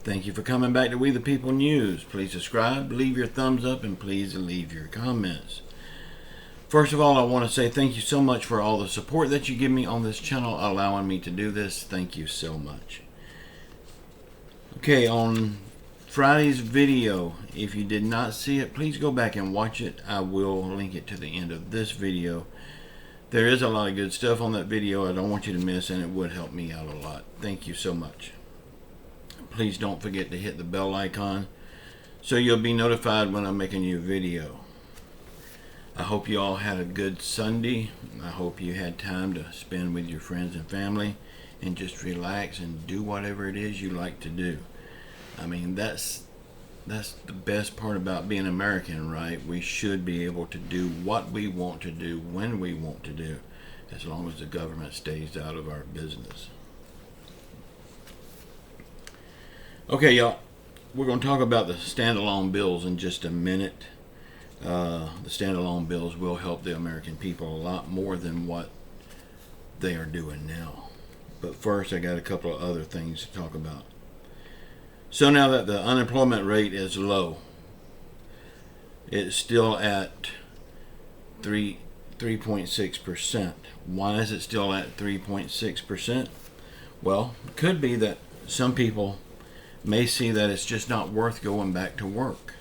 Thank you for coming back to We the People News. Please subscribe, leave your thumbs up, and please leave your comments. First of all, I want to say thank you so much for all the support that you give me on this channel, allowing me to do this. Thank you so much. Okay, on Friday's video, if you did not see it, please go back and watch it. I will link it to the end of this video. There is a lot of good stuff on that video I don't want you to miss, and it would help me out a lot. Thank you so much. Please don't forget to hit the bell icon so you'll be notified when I make a new video. I hope you all had a good Sunday. I hope you had time to spend with your friends and family and just relax and do whatever it is you like to do. I mean, that's the best part about being American, right? We should be able to do what we want to do when we want to do, as long as the government stays out of our business. Okay, y'all, we're going to talk about the standalone bills in just a minute. The standalone bills will help the American people a lot more than what they are doing now. But first, I got a couple of other things to talk about. So now that the unemployment rate is low, it's still at 3.6%. Why is it still at 3.6%? Well, it could be that some people may see that it's just not worth going back to work.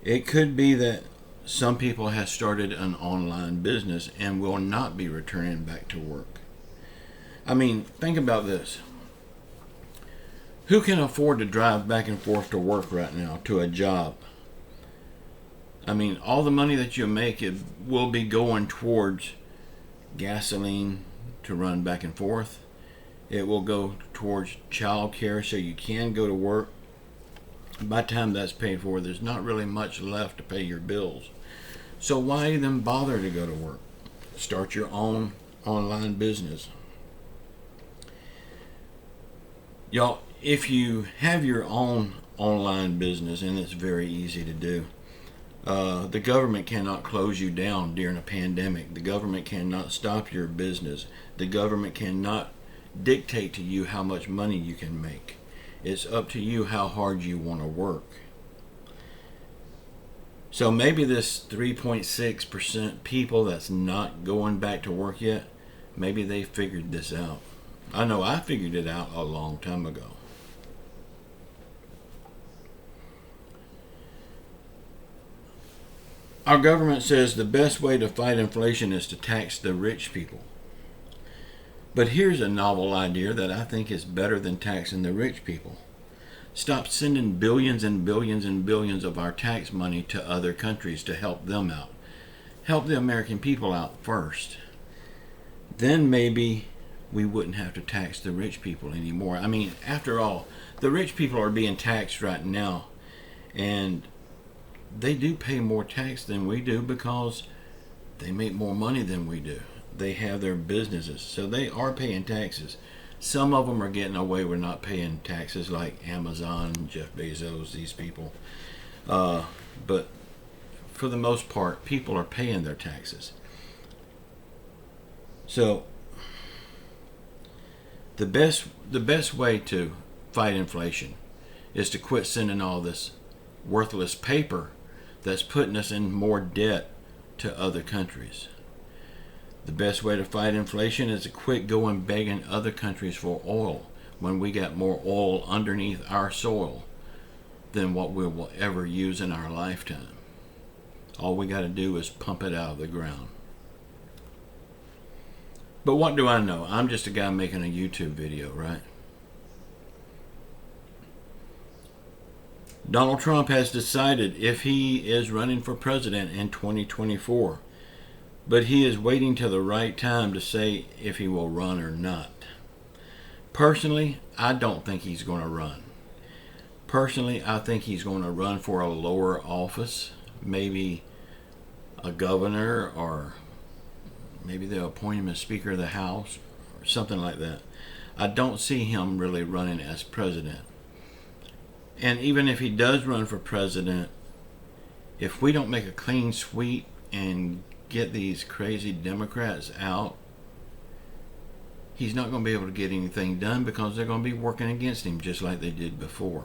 It could be that some people have started an online business and will not be returning back to work. I mean, think about this. Who can afford to drive back and forth to work right now, to a job? I mean, all the money that you make, it will be going towards gasoline to run back and forth. It will go towards child care so you can go to work. By the time that's paid for, there's not really much left to pay your bills. So why even bother to go to work? Start your own online business. Y'all, if you have your own online business, and it's very easy to do, the government cannot close you down during a pandemic. The government cannot stop your business. The government cannot dictate to you how much money you can make. It's up to you how hard you want to work. So maybe this 3.6% people that's not going back to work yet, maybe they figured this out. I know I figured it out a long time ago. Our government says the best way to fight inflation is to tax the rich people. But here's a novel idea that I think is better than taxing the rich people. Stop sending billions and billions and billions of our tax money to other countries to help them out. Help the American people out first. Then maybe we wouldn't have to tax the rich people anymore. I mean, after all, the rich people are being taxed right now, and they do pay more tax than we do because they make more money than we do. They have their businesses, so they are paying taxes. Some of them are getting away with not paying taxes, like Amazon, Jeff Bezos, these people. But for the most part, people are paying their taxes. So the best way to fight inflation is to quit sending all this worthless paper that's putting us in more debt to other countries. The best way to fight inflation is to quit going begging other countries for oil when we got more oil underneath our soil than what we will ever use in our lifetime. All we got to do is pump it out of the ground. But what do I know? I'm just a guy making a YouTube video, right? Donald Trump has decided if he is running for president in 2024. But he is waiting till the right time to say if he will run or not. Personally, I don't think he's going to run. Personally, I think he's going to run for a lower office, maybe a governor, or maybe they'll appoint him as Speaker of the House, or something like that. I don't see him really running as president. And even if he does run for president, if we don't make a clean sweep and get these crazy Democrats out, he's not going to be able to get anything done because they're going to be working against him just like they did before.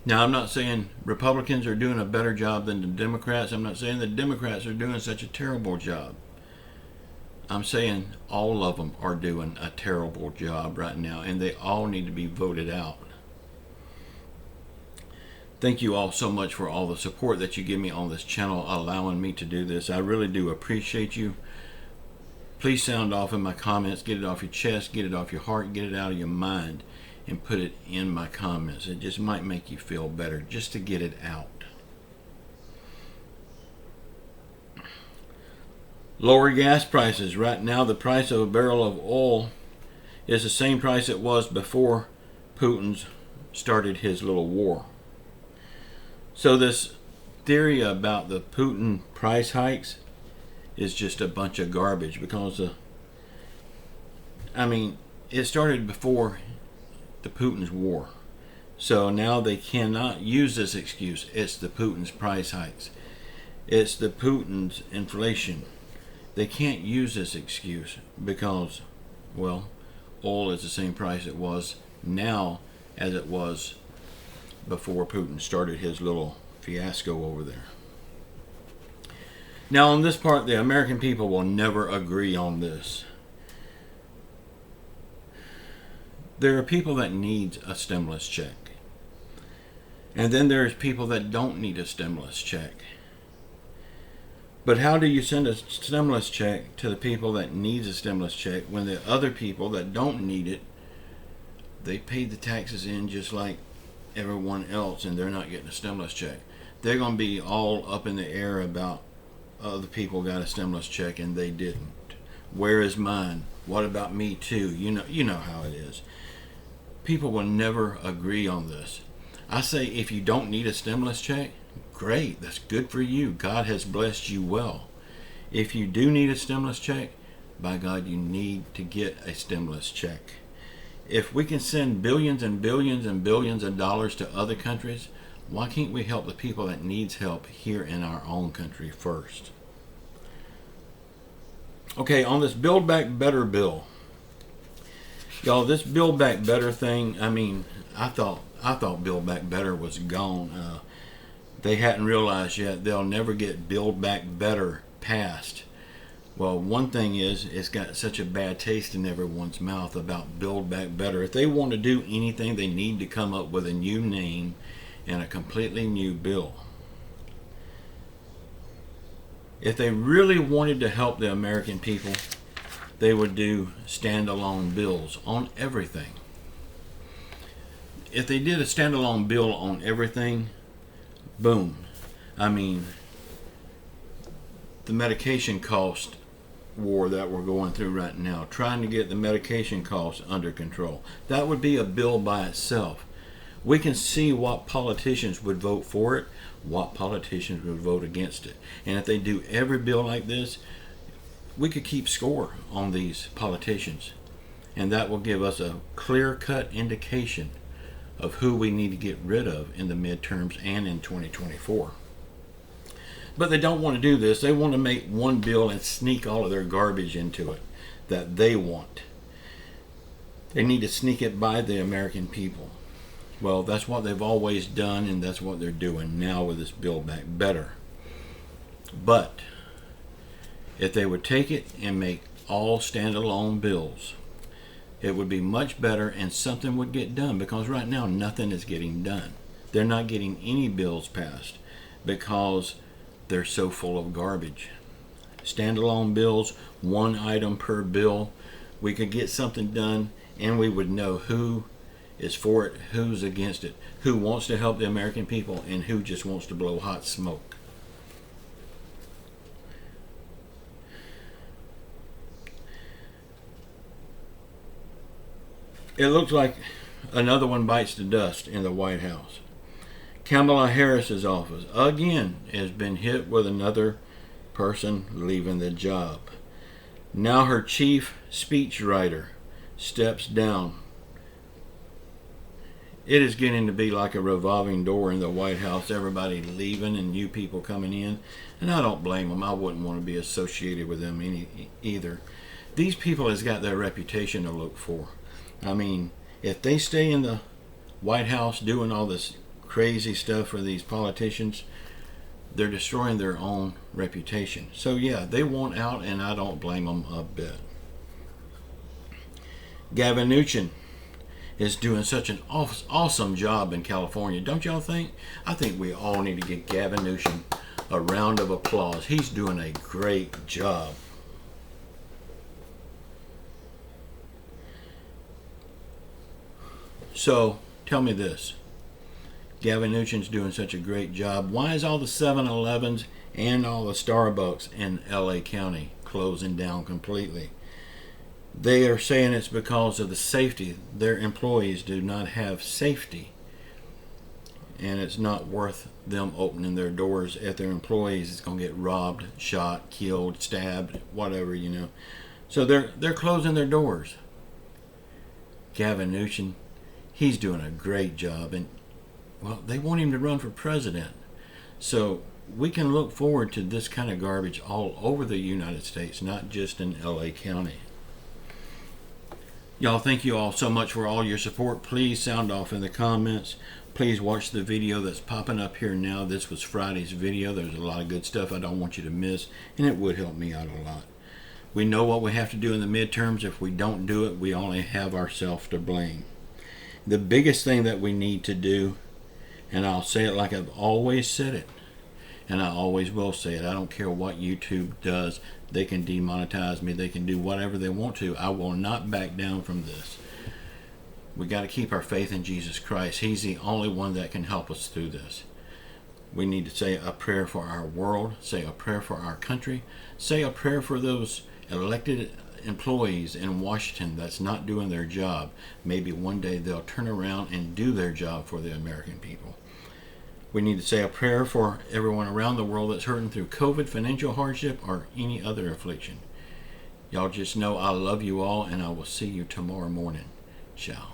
Now, I'm not saying Republicans are doing a better job than the Democrats. I'm not saying the Democrats are doing such a terrible job. I'm saying all of them are doing a terrible job right now, and they all need to be voted out. Thank you all so much for all the support that you give me on this channel, allowing me to do this. I really do appreciate you. Please sound off in my comments. Get it off your chest, get it off your heart, get it out of your mind, and put it in my comments. It just might make you feel better just to get it out. Lower gas prices. Right now, the price of a barrel of oil is the same price it was before Putin started his little war. So this theory about the Putin price hikes is just a bunch of garbage, because it started before the Putin's war. So now they cannot use this excuse. It's the Putin's price hikes. It's the Putin's inflation. They can't use this excuse because, well, oil is the same price it was now as it was before Putin started his little fiasco over there. Now, on this part, the American people will never agree on this. There are people that need a stimulus check. And then there's people that don't need a stimulus check. But how do you send a stimulus check to the people that need a stimulus check when the other people that don't need it, they paid the taxes in just like everyone else, and they're not getting a stimulus check? They're going to be all up in the air about other people got a stimulus check and they didn't. Where is mine? What about me too? You know how it is. People will never agree on this. I say, if you don't need a stimulus check, great, that's good for you. God has blessed you well. If you do need a stimulus check, by God, you need to get a stimulus check. If we can send billions and billions and billions of dollars to other countries, why can't we help the people that needs help here in our own country first? Okay, on this Build Back Better bill, y'all, this Build Back Better thing, I thought Build Back Better was gone. They hadn't realized yet they'll never get Build Back Better passed. Well, one thing is, it's got such a bad taste in everyone's mouth about Build Back Better. If they want to do anything, they need to come up with a new name and a completely new bill. If they really wanted to help the American people, they would do standalone bills on everything. If they did a standalone bill on everything, boom. The medication cost war that we're going through right now, trying to get the medication costs under control, that would be a bill by itself. We can see what politicians would vote for it, what politicians would vote against it. And if they do every bill like this, we could keep score on these politicians. And that will give us a clear-cut indication of who we need to get rid of in the midterms and in 2024. But they don't want to do this. They want to make one bill and sneak all of their garbage into it that they want. They need to sneak it by the American people. Well, that's what they've always done, and that's what they're doing now with this Build Back Better. But if they would take it and make all standalone bills, it would be much better, and something would get done, because right now nothing is getting done. They're not getting any bills passed because they're so full of garbage. Standalone bills, one item per bill, we could get something done, and we would know who is for it, who's against it, who wants to help the American people, and who just wants to blow hot smoke. It looks like another one bites the dust in the White House. Kamala Harris's office again has been hit with another person leaving the job. Now her chief speechwriter steps down It is getting to be like a revolving door in the White House, everybody leaving and new people coming in. And I don't blame them. I wouldn't want to be associated with them either. These people has got their reputation to look for. I mean, if they stay in the White House doing all this crazy stuff for these politicians, they're destroying their own reputation. So yeah, they want out, and I don't blame them a bit. Gavin Newsom is doing such an awesome job in California, don't y'all think? I think we all need to give Gavin Newsom a round of applause. He's doing a great job. So tell me this, Gavin Newsom's doing such a great job. Why is all the 7-Elevens and all the Starbucks in LA County closing down completely? They are saying it's because of the safety. Their employees do not have safety, and it's not worth them opening their doors if their employees is going to get robbed, shot, killed, stabbed, whatever, you know. So they're closing their doors. Gavin Newsom, he's doing a great job, and well, they want him to run for president. So we can look forward to this kind of garbage all over the United States, not just in LA County. Y'all, thank you all so much for all your support. Please sound off in the comments. Please watch the video that's popping up here now. This was Friday's video. There's a lot of good stuff I don't want you to miss, and it would help me out a lot. We know what we have to do in the midterms. If we don't do it, we only have ourselves to blame. The biggest thing that we need to do, and I'll say it like I've always said it, and I always will say it, I don't care what YouTube does. They can demonetize me. They can do whatever they want to. I will not back down from this. We got to keep our faith in Jesus Christ. He's the only one that can help us through this. We need to say a prayer for our world, say a prayer for our country, say a prayer for those elected employees in Washington that's not doing their job. Maybe one day they'll turn around and do their job for the American people. We need to say a prayer for everyone around the world that's hurting through COVID, financial hardship, or any other affliction. Y'all just know I love you all, and I will see you tomorrow morning. Ciao.